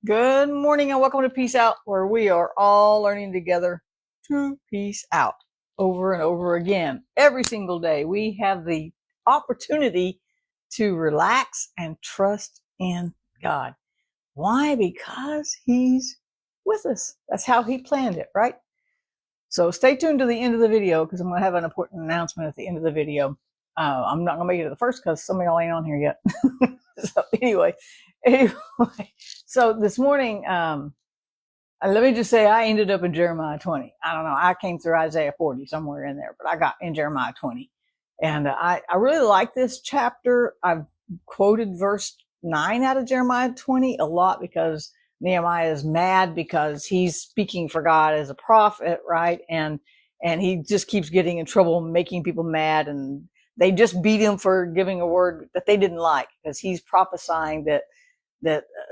Good morning and welcome to Peace Out, where we are all learning together to peace out over and over again. Every single day, we have the opportunity to relax and trust in God. Why? Because He's with us. That's how He planned it, right? So stay tuned to the end of the video because I'm going to have an important announcement at the end of the video. I'm not going to make it to the first because some of y'all ain't on here yet. So anyway, so this morning, let me just say I ended up in Jeremiah 20. I don't know. I came through Isaiah 40 somewhere in there, but I got in Jeremiah 20. And I really like this chapter. I've quoted verse 9 out of Jeremiah 20 a lot because Nehemiah is mad because he's speaking for God as a prophet, right? And he just keeps getting in trouble, making people mad. And they just beat him for giving a word that they didn't like because he's prophesying that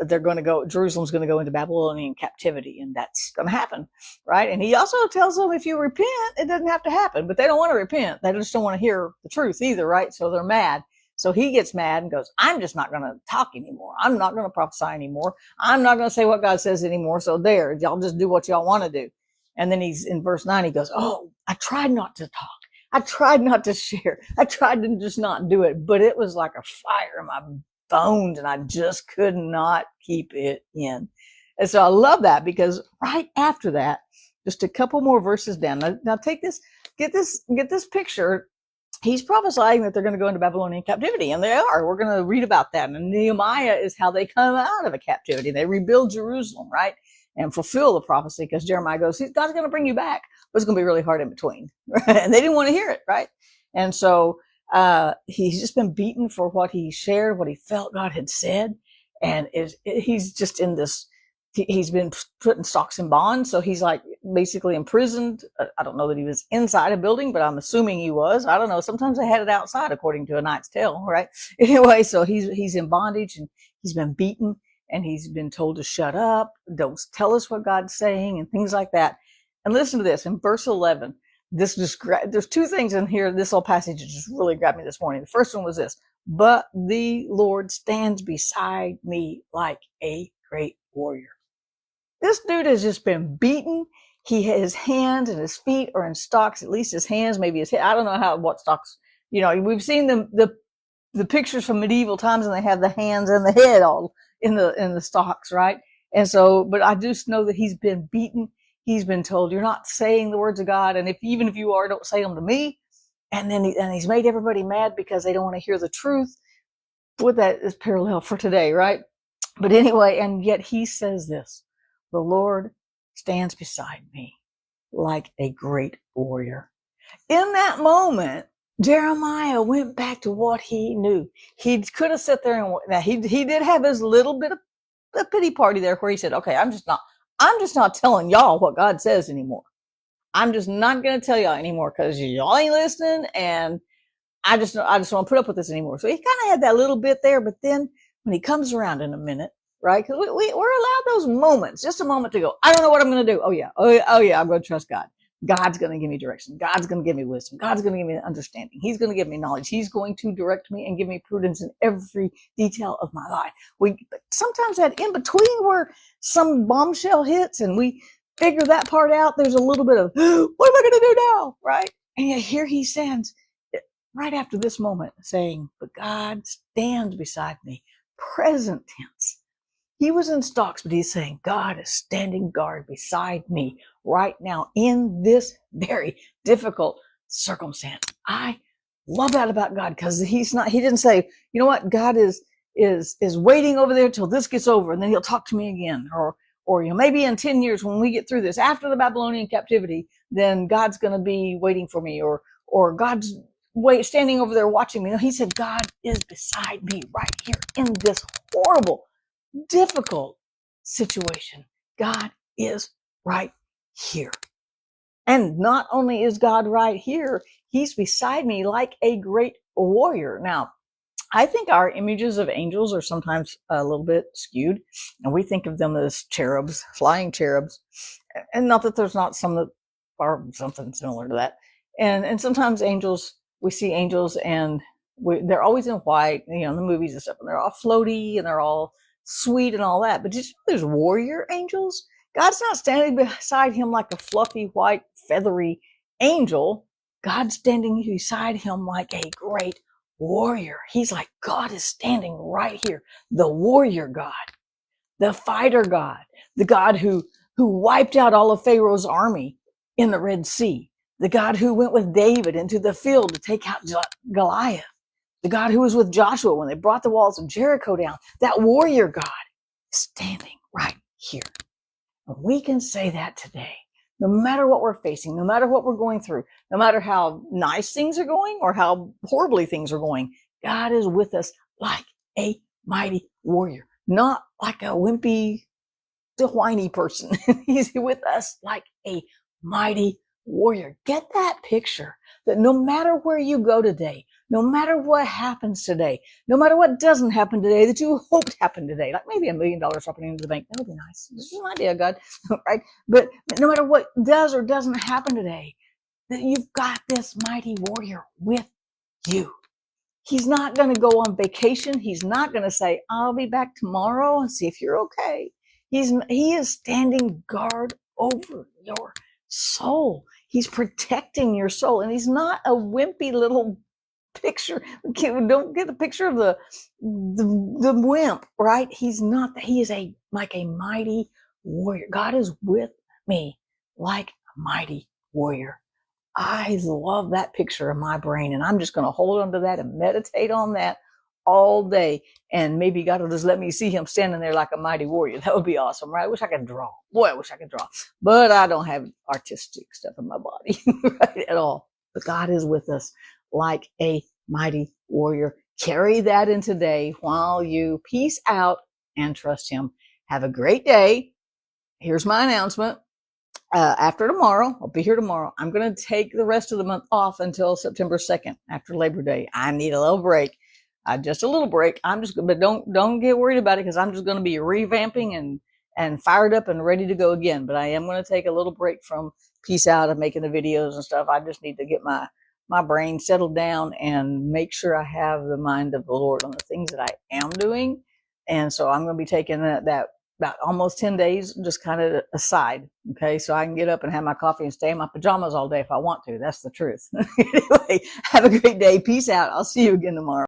they're going to go, Jerusalem's going to go into Babylonian captivity, and that's going to happen, right? And he also tells them if you repent, it doesn't have to happen, but they don't want to repent. They just don't want to hear the truth either, right? So they're mad. So he gets mad and goes, I'm just not going to talk anymore. I'm not going to prophesy anymore. I'm not going to say what God says anymore. So there, y'all just do what y'all want to do. And then he's in verse 9, he goes, oh, I tried not to talk. I tried not to share. I tried to just not do it, but it was like a fire in my bones and I just could not keep it in. And so I love that because right after that, just a couple more verses down. Now take this, get this picture. He's prophesying that they're going to go into Babylonian captivity, and they are. We're going to read about that. And Nehemiah is how they come out of a captivity. They rebuild Jerusalem, right? And fulfill the prophecy because Jeremiah goes, God's going to bring you back, but it's going to be really hard in between. Right? And they didn't want to hear it, right? And so he's just been beaten for what he shared, what he felt God had said. And he's just in this, he's been put in stocks and bonds. So he's like basically imprisoned. I don't know that he was inside a building, but I'm assuming he was. I don't know. Sometimes they had it outside according to A Knight's Tale, right? Anyway, so he's in bondage and he's been beaten and he's been told to shut up. Don't tell us what God's saying and things like that. And listen to this in verse 11. There's two things in here. This whole passage just really grabbed me this morning. The first one was this: but the Lord stands beside me like a great warrior. This dude has just been beaten. His hands and his feet are in stocks, at least his hands, maybe his head. I don't know what stocks, we've seen the pictures from medieval times and they have the hands and the head all in the stocks, right? And so, but I just know that he's been beaten. He's been told, you're not saying the words of God. And even if you are, don't say them to me. And then he's made everybody mad because they don't want to hear the truth. Boy, that is parallel for today, right? But anyway, and yet he says this: the Lord stands beside me like a great warrior. In that moment, Jeremiah went back to what he knew. He could have sat there and now he did have his little bit of a pity party there where he said, okay, I'm just not telling y'all what God says anymore. I'm just not going to tell y'all anymore because y'all ain't listening, and I just want to put up with this anymore. So he kind of had that little bit there, but then when he comes around in a minute, right? Because we're allowed those moments, just a moment to go, I don't know what I'm going to do. Oh yeah, I'm going to trust God. God's going to give me direction. God's going to give me wisdom. God's going to give me understanding. He's going to give me knowledge. He's going to direct me and give me prudence in every detail of my life. Sometimes that in between where some bombshell hits and we figure that part out, there's a little bit of, what am I going to do now? Right? And yet here he stands right after this moment saying, but God stands beside me. Present tense. He was in stocks, but he's saying, God is standing guard beside me right now in this very difficult circumstance. I love that about God because he didn't say, you know what, God is waiting over there till this gets over and then he'll talk to me again. Or maybe in 10 years when we get through this, after the Babylonian captivity, then God's going to be waiting for me, or God's standing over there watching me. No, he said, God is beside me right here in this horrible, difficult situation. God is right here. And not only is God right here, he's beside me like a great warrior. Now, I think our images of angels are sometimes a little bit skewed, and we think of them as cherubs, flying cherubs. And not that there's not some that are something similar to that. And sometimes we see angels and they're always in white, in the movies and stuff, and they're all floaty and they're all sweet and all that. But did you know there's warrior angels? God's not standing beside him like a fluffy, white, feathery angel. God's standing beside him like a great warrior. He's like, God is standing right here. The warrior God, the fighter God, the God who wiped out all of Pharaoh's army in the Red Sea, the God who went with David into the field to take out Goliath, the God who was with Joshua when they brought the walls of Jericho down. That warrior God is standing right here. And we can say that today. No matter what we're facing, no matter what we're going through, no matter how nice things are going or how horribly things are going, God is with us like a mighty warrior, not like a wimpy, whiny person. He's with us like a mighty warrior. Get that picture that no matter where you go today, no matter what happens today, no matter what doesn't happen today that you hoped happened today, like maybe $1 million dropping into the bank, that would be nice. This is an idea, God, right? But no matter what does or doesn't happen today, that you've got this mighty warrior with you. He's not going to go on vacation. He's not going to say, I'll be back tomorrow and see if you're okay. He is standing guard over your soul. He's protecting your soul. And he's not a wimpy little picture. Don't get the picture of the wimp, right? He's not. He is like a mighty warrior. God is with me like a mighty warrior. I love that picture in my brain, and I'm just going to hold on to that and meditate on that all day. And maybe God will just let me see him standing there like a mighty warrior. That would be awesome, right? I wish I could draw. Boy, I wish I could draw. But I don't have artistic stuff in my body, right, at all. But God is with us like a mighty warrior. Carry that in today while you peace out and trust him. Have a great day. Here's my announcement. After tomorrow, I'll be here tomorrow. I'm going to take the rest of the month off until September 2nd, after Labor Day. I need a little break. Just a little break. But don't get worried about it, because I'm just going to be revamping and fired up and ready to go again. But I am going to take a little break from peace out and making the videos and stuff. I just need to get my brain settled down and make sure I have the mind of the Lord on the things that I am doing. And so I'm going to be taking that about almost 10 days, just kind of aside. Okay. So I can get up and have my coffee and stay in my pajamas all day if I want to. That's the truth. Anyway, have a great day. Peace out. I'll see you again tomorrow.